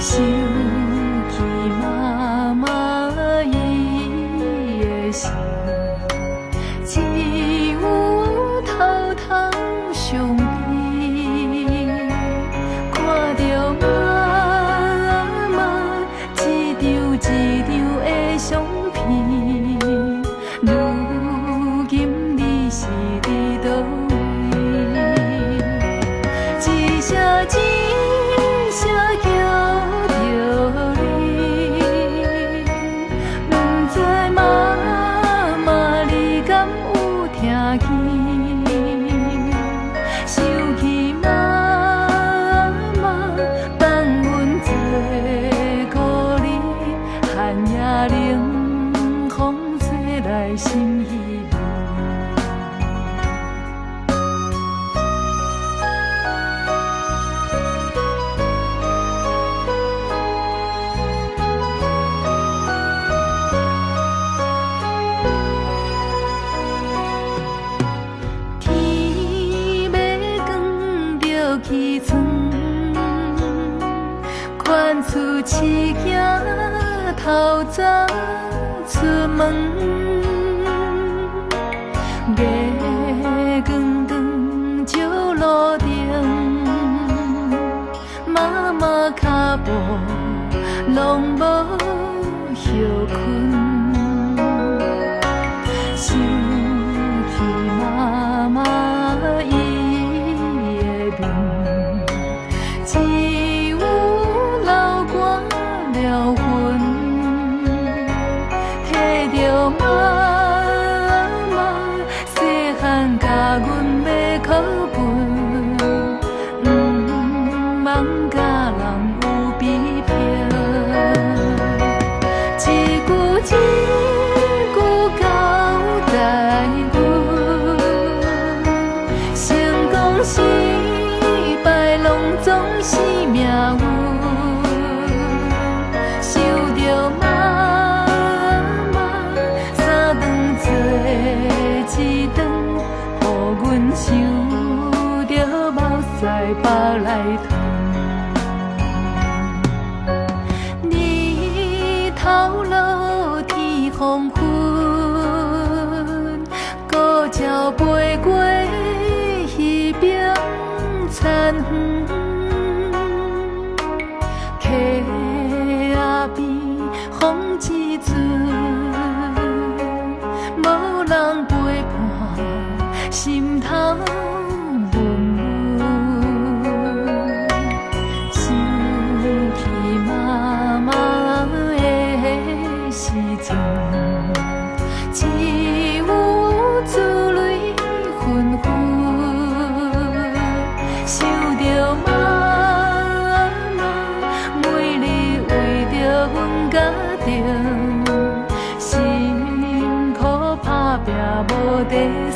想起妈妈伊的心，只有偷偷伤悲。看着妈妈一张一张的相片，如今你是伫倒位？一声一声叫着你，不知妈妈你敢有听见？想起妈妈放阮做故里，寒夜冷风吹来心稀微。起床，款出饲囝透早出门，月光光照路顶，妈妈脚步拢无歇困。想起妈妈只有流汗了魂，摕着妈妈细汉教阮要课本，茫甲人有比拼，一句一句交代阮，成功失败拢总是命运，想着妈妈三顿做一顿，予阮想着目屎腹内淌。日头落天黄昏，孤鸟飞过彼边田园。溪仔边风一阵，无人陪伴，心头闷闷。想起妈妈的时阵，只有珠泪纷纷，想着妈妈每日为着阮家庭，辛苦打拼无地。